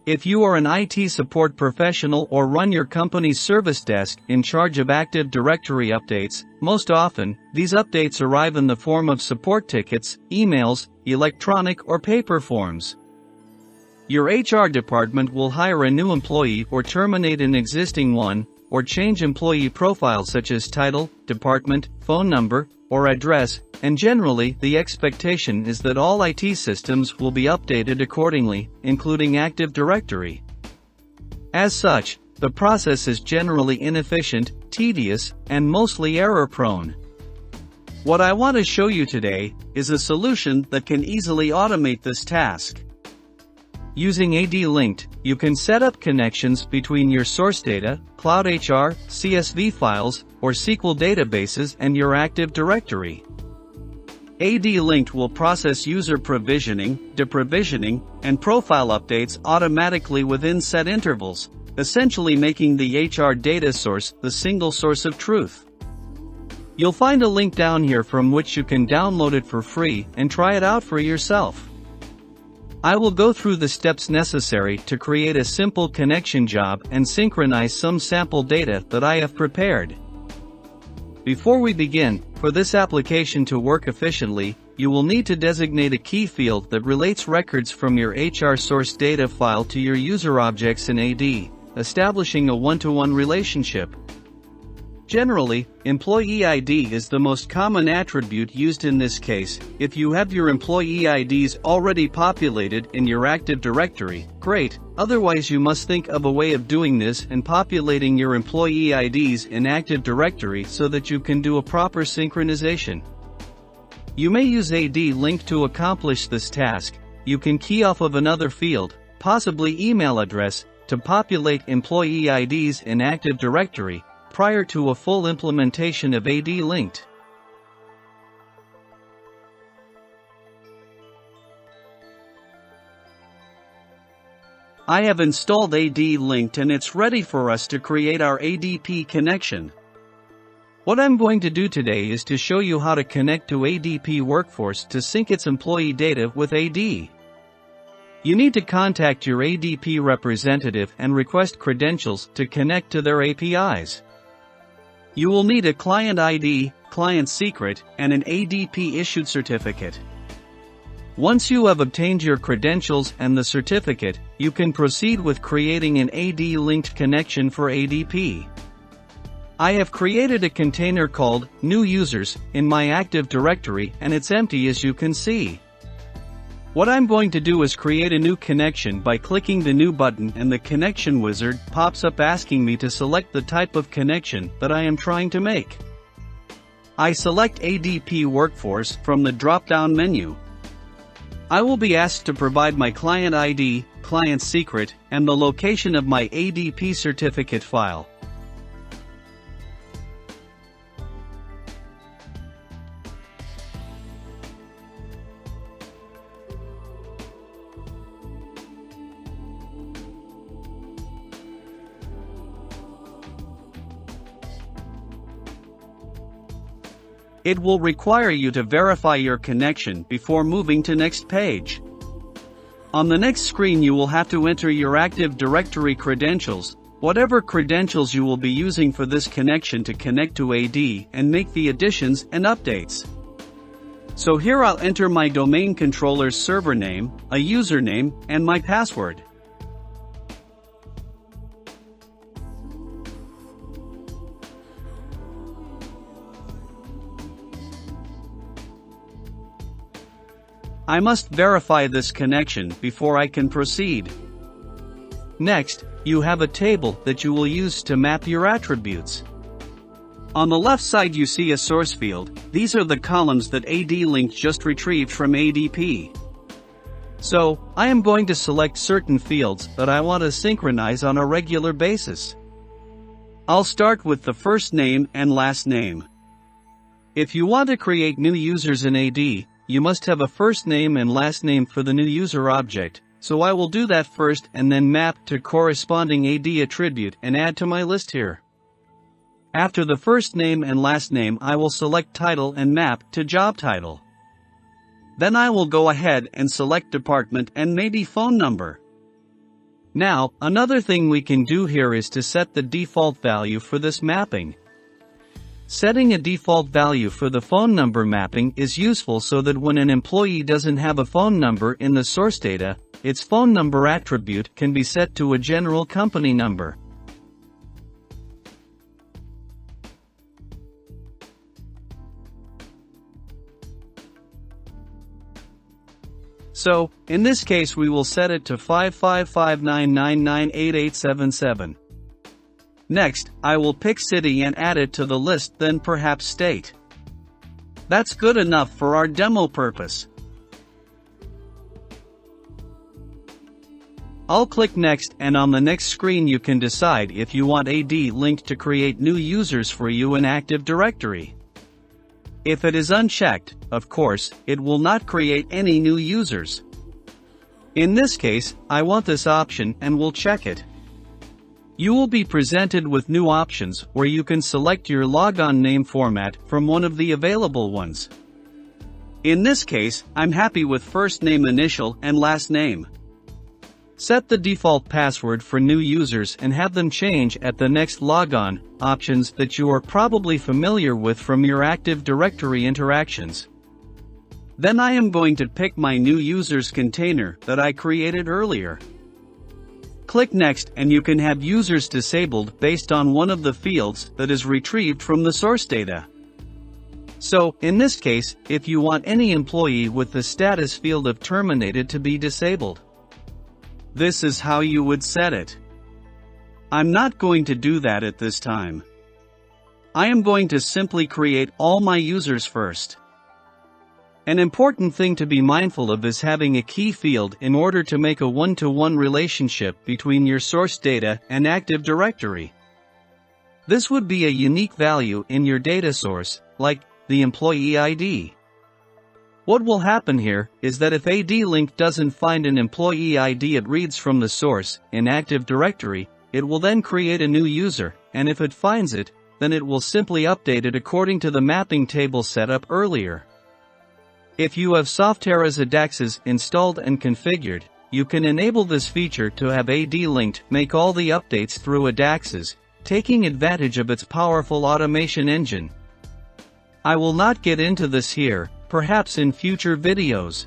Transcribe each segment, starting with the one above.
If you are an IT support professional or run your company's service desk in charge of Active Directory updates, most often, these updates arrive in the form of support tickets, emails, electronic or paper forms. Your HR department will hire a new employee or terminate an existing one, or change employee profiles such as title, department, phone number, or address, and generally, the expectation is that all IT systems will be updated accordingly, including Active Directory. As such, the process is generally inefficient, tedious, and mostly error-prone. What I want to show you today is a solution that can easily automate this task. Using Adlink, you can set up connections between your source data, Cloud HR, CSV files, or SQL databases and your Active Directory. Adlink will process user provisioning, deprovisioning, and profile updates automatically within set intervals, essentially making the HR data source the single source of truth. You'll find a link down here from which you can download it for free and try it out for yourself. I will go through the steps necessary to create a simple connection job and synchronize some sample data that I have prepared. Before we begin, for this application to work efficiently, you will need to designate a key field that relates records from your HR source data file to your user objects in AD, establishing a one-to-one relationship. Generally, employee ID is the most common attribute used in this case. If you have your employee IDs already populated in your Active Directory, great, otherwise you must think of a way of doing this and populating your employee IDs in Active Directory so that you can do a proper synchronization. You may use Adlink to accomplish this task. You can key off of another field, possibly email address, to populate employee IDs in Active Directory, prior to a full implementation of Adlink. I have installed Adlink and it's ready for us to create our ADP connection. What I'm going to do today is to show you how to connect to ADP Workforce to sync its employee data with AD. You need to contact your ADP representative and request credentials to connect to their APIs. You will need a client ID, client secret, and an ADP-issued certificate. Once you have obtained your credentials and the certificate, you can proceed with creating an AD-linked connection for ADP. I have created a container called New Users in my Active Directory and it's empty as you can see. What I'm going to do is create a new connection by clicking the New button and the connection wizard pops up asking me to select the type of connection that I am trying to make. I select ADP Workforce from the drop-down menu. I will be asked to provide my client ID, client secret, and the location of my ADP certificate file. It will require you to verify your connection before moving to next page. On the next screen you will have to enter your Active Directory credentials, whatever credentials you will be using for this connection to connect to AD and make the additions and updates. So here I'll enter my domain controller's server name, a username, and my password. I must verify this connection before I can proceed. Next, you have a table that you will use to map your attributes. On the left side you see a source field. These are the columns that Adlink just retrieved from ADP. So, I am going to select certain fields that I want to synchronize on a regular basis. I'll start with the first name and last name. If you want to create new users in AD, you must have a first name and last name for the new user object, so I will do that first and then map to corresponding AD attribute and add to my list here. After the first name and last name I will select title and map to job title. Then I will go ahead and select department and maybe phone number. Now, another thing we can do here is to set the default value for this mapping. Setting a default value for the phone number mapping is useful so that when an employee doesn't have a phone number in the source data, its phone number attribute can be set to a general company number. So, in this case we will set it to 5559998877. Next, I will pick city and add it to the list, then perhaps state. That's good enough for our demo purpose. I'll click next, and on the next screen you can decide if you want Adlink to create new users for you in Active Directory. If it is unchecked, of course, it will not create any new users. In this case, I want this option and will check it. You will be presented with new options where you can select your logon name format from one of the available ones. In this case, I'm happy with first name initial and last name. Set the default password for new users and have them change at the next logon, options that you are probably familiar with from your Active Directory interactions. Then I am going to pick my new users container that I created earlier. Click Next and you can have users disabled based on one of the fields that is retrieved from the source data. So, in this case, if you want any employee with the status field of terminated to be disabled, this is how you would set it. I'm not going to do that at this time. I am going to simply create all my users first. An important thing to be mindful of is having a key field in order to make a one-to-one relationship between your source data and Active Directory. This would be a unique value in your data source, like the employee ID. What will happen here is that if Adlink doesn't find an employee ID it reads from the source in Active Directory, it will then create a new user, and if it finds it, then it will simply update it according to the mapping table set up earlier. If you have Softera's ADAXes installed and configured, you can enable this feature to have Adlink make all the updates through ADAXes, taking advantage of its powerful automation engine. I will not get into this here, perhaps in future videos.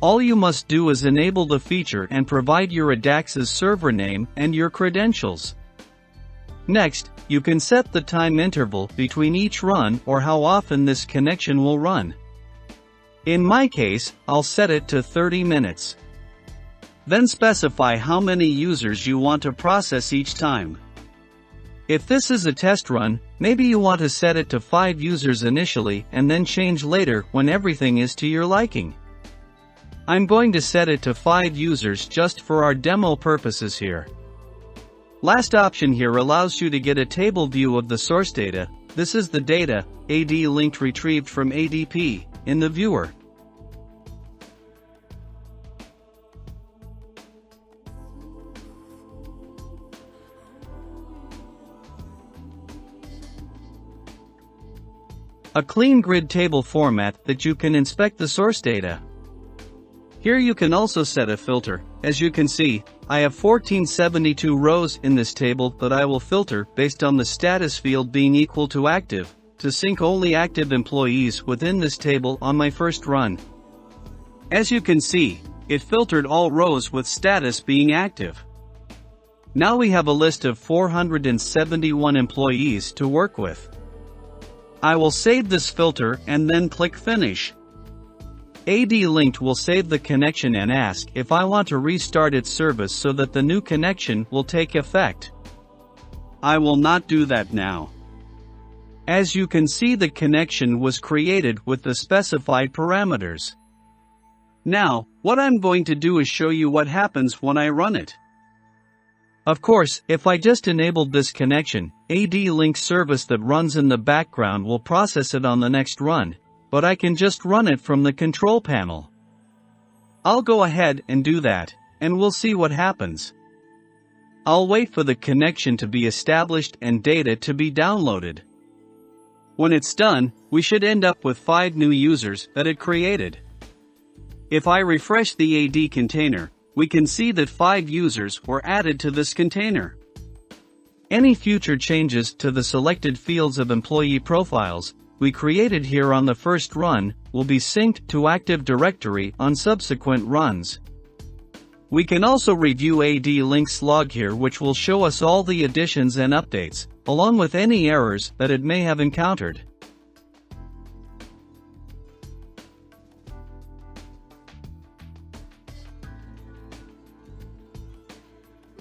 All you must do is enable the feature and provide your ADAXes server name and your credentials. Next, you can set the time interval between each run or how often this connection will run. In my case, I'll set it to 30 minutes. Then specify how many users you want to process each time. If this is a test run, maybe you want to set it to 5 users initially and then change later when everything is to your liking. I'm going to set it to 5 users just for our demo purposes here. Last option here allows you to get a table view of the source data. This is the data Adlink retrieved from ADP in the viewer. A clean grid table format that you can inspect the source data. Here you can also set a filter. As you can see, I have 1472 rows in this table that I will filter based on the status field being equal to active, to sync only active employees within this table on my first run. As you can see, it filtered all rows with status being active. Now we have a list of 471 employees to work with. I will save this filter and then click Finish. Adlink will save the connection and ask if I want to restart its service so that the new connection will take effect. I will not do that now. As you can see, the connection was created with the specified parameters. Now, what I'm going to do is show you what happens when I run it. Of course, if I just enabled this connection, Adlink service that runs in the background will process it on the next run, but I can just run it from the control panel. I'll go ahead and do that, and we'll see what happens. I'll wait for the connection to be established and data to be downloaded. When it's done, we should end up with 5 new users that it created. If I refresh the AD container, we can see that 5 users were added to this container. Any future changes to the selected fields of employee profiles we created here on the first run will be synced to Active Directory on subsequent runs. We can also review Adlink's log here, which will show us all the additions and updates, along with any errors that it may have encountered.